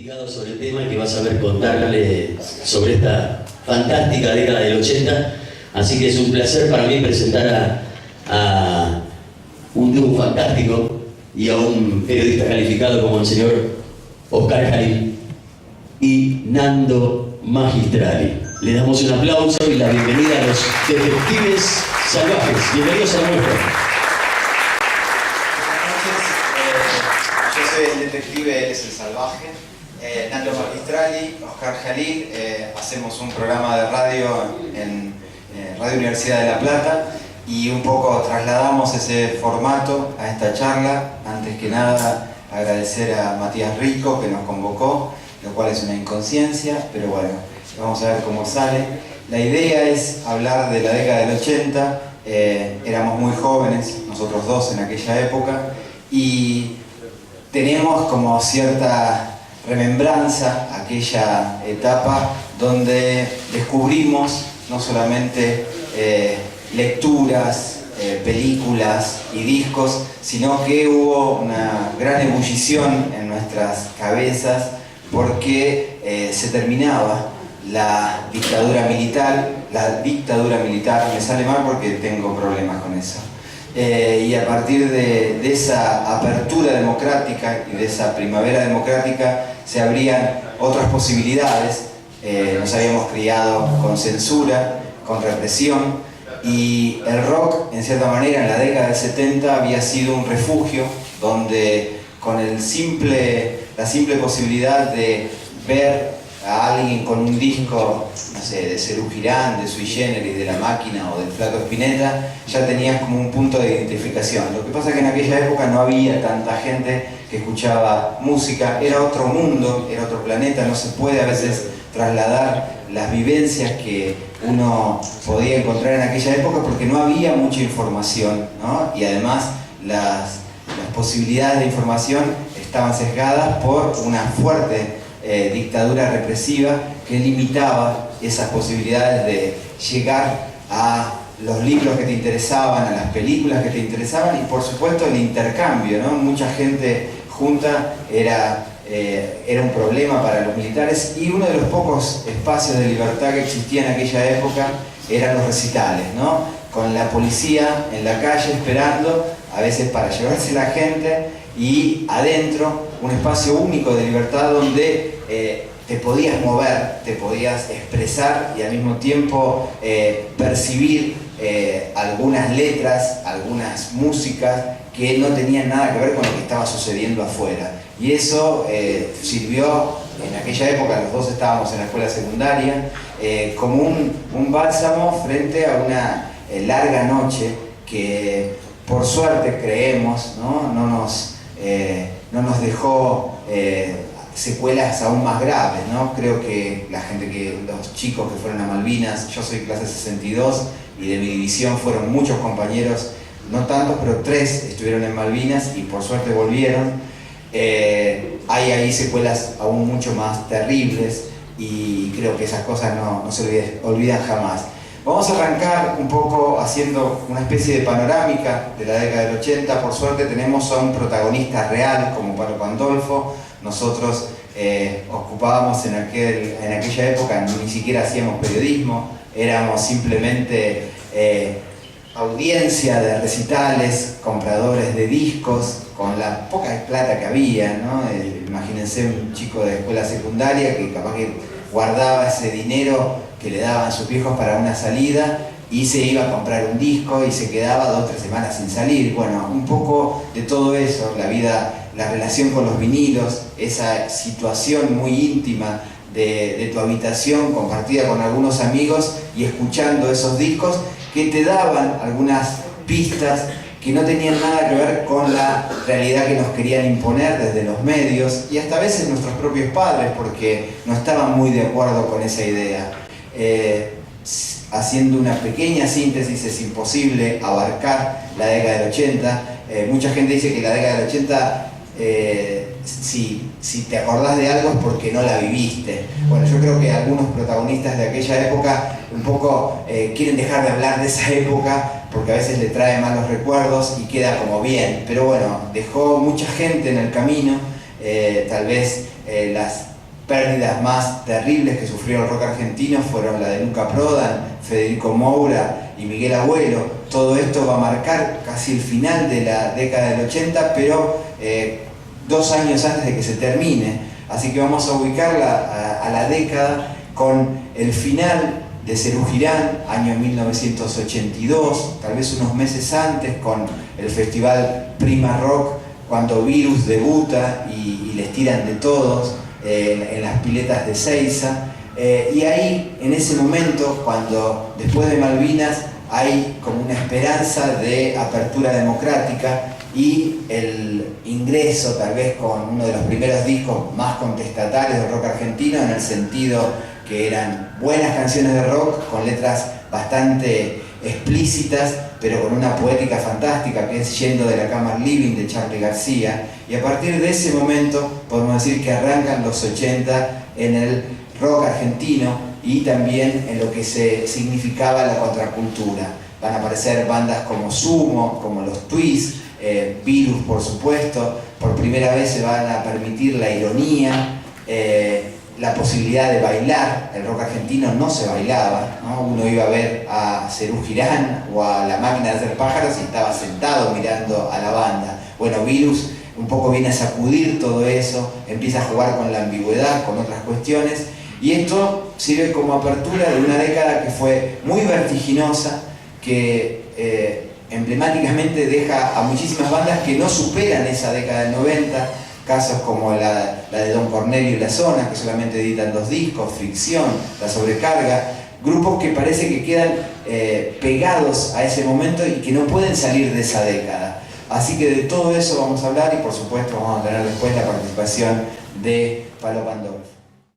investigado sobre el tema y que va a saber contarle sobre esta fantástica década del 80. Así que es un placer para mí presentar a un dúo fantástico y a un periodista calificado como el señor Oscar Jalil y Nando Magistrali. Le damos un aplauso y la bienvenida a los detectives salvajes. Bienvenidos a la muestra. Yo soy el detective, él es el salvaje. Nando Magistrali, Oscar Jalil, hacemos un programa de radio en Radio Universidad de La Plata y un poco trasladamos ese formato a esta charla. Antes que nada, agradecer a Matías Rico que nos convocó, lo cual es una inconsciencia, pero bueno, vamos a ver cómo sale. La idea es hablar de la década del 80, éramos muy jóvenes, nosotros dos en aquella época, y tenemos como cierta remembranza aquella etapa donde descubrimos no solamente lecturas, películas y discos, sino que hubo una gran ebullición en nuestras cabezas porque se terminaba la dictadura militar. Me sale mal porque tengo problemas con eso. Y a partir de esa apertura democrática y de esa primavera democrática se abrían otras posibilidades. Nos habíamos criado con censura, con represión, y el rock, en cierta manera, en la década del 70 había sido un refugio donde con la simple posibilidad de ver a alguien con un disco, no sé, de Serú Girán, de Sui Generis, de La Máquina o del Flaco Spinetta, ya tenías como un punto de identificación. Lo que pasa es que en aquella época no había tanta gente que escuchaba música, era otro mundo, era otro planeta, no se puede a veces trasladar las vivencias que uno podía encontrar en aquella época porque no había mucha información, ¿no? Y además las posibilidades de información estaban sesgadas por una fuerte dictadura represiva que limitaba esas posibilidades de llegar a los libros que te interesaban, a las películas que te interesaban y por supuesto el intercambio, ¿no? Mucha gente junta era un problema para los militares y uno de los pocos espacios de libertad que existía en aquella época eran los recitales, ¿no? Con la policía en la calle esperando, a veces para llevarse la gente, y adentro un espacio único de libertad donde te podías mover, te podías expresar y al mismo tiempo percibir algunas letras, algunas músicas que no tenían nada que ver con lo que estaba sucediendo afuera. Y eso sirvió, en aquella época los dos estábamos en la escuela secundaria, como un bálsamo frente a una larga noche que por suerte creemos, ¿no? No nos dejó secuelas aún más graves, ¿no? Creo que los chicos que fueron a Malvinas, yo soy clase 62 y de mi división fueron muchos compañeros, no tantos, pero 3 estuvieron en Malvinas y por suerte volvieron. Hay ahí secuelas aún mucho más terribles y creo que esas cosas no se olvidan jamás. Vamos a arrancar un poco haciendo una especie de panorámica de la década del 80. Por suerte tenemos a un protagonista real como Palo Pandolfo. Nosotros ocupábamos en aquella época, ni siquiera hacíamos periodismo, éramos simplemente audiencia de recitales, compradores de discos, con la poca plata que había, ¿no? Imagínense un chico de escuela secundaria que capaz que guardaba ese dinero que le daban sus viejos para una salida y se iba a comprar un disco y se quedaba 2 o 3 semanas sin salir. Bueno, un poco de todo eso, la relación con los vinilos, esa situación muy íntima de tu habitación compartida con algunos amigos y escuchando esos discos que te daban algunas pistas que no tenían nada que ver con la realidad que nos querían imponer desde los medios y hasta a veces nuestros propios padres porque no estaban muy de acuerdo con esa idea. Haciendo una pequeña síntesis, es imposible abarcar la década del 80. Mucha gente dice que la década del 80, si te acordás de algo es porque no la viviste. Bueno, yo creo que algunos protagonistas de aquella época un poco quieren dejar de hablar de esa época porque a veces le trae malos recuerdos y queda como bien. Pero bueno, dejó mucha gente en el camino, tal vez pérdidas más terribles que sufrió el rock argentino fueron la de Luca Prodan, Federico Moura y Miguel Abuelo. Todo esto va a marcar casi el final de la década del 80, pero 2 años antes de que se termine. Así que vamos a ubicarla a la década con el final de Serú Girán, año 1982, tal vez unos meses antes, con el festival Prima Rock, cuando Virus debuta y les tiran de todos en las piletas de Seiza. Y ahí, en ese momento, cuando después de Malvinas hay como una esperanza de apertura democrática y el ingreso tal vez con uno de los primeros discos más contestatarios del rock argentino, en el sentido que eran buenas canciones de rock con letras bastante explícitas, pero con una poética fantástica, que es Yendo de la cama al living de Charly García. Y a partir de ese momento podemos decir que arrancan los 80 en el rock argentino y también en lo que significaba la contracultura. Van a aparecer bandas como Sumo, como los Twists, Virus, por supuesto. Por primera vez se van a permitir la ironía, la posibilidad de bailar. El rock argentino no se bailaba, ¿no? Uno iba a ver a Serú Girán o a La Máquina de Hacer Pájaros y estaba sentado mirando a la banda. Bueno, Virus un poco viene a sacudir todo eso, empieza a jugar con la ambigüedad, con otras cuestiones, y esto sirve como apertura de una década que fue muy vertiginosa, que emblemáticamente deja a muchísimas bandas que no superan esa década del 90, casos como la de Don Cornelio y La Zona, que solamente editan 2 discos, Fricción, La Sobrecarga, grupos que parece que quedan pegados a ese momento y que no pueden salir de esa década. Así que de todo eso vamos a hablar y por supuesto vamos a tener después la participación de Palo Pandolfo.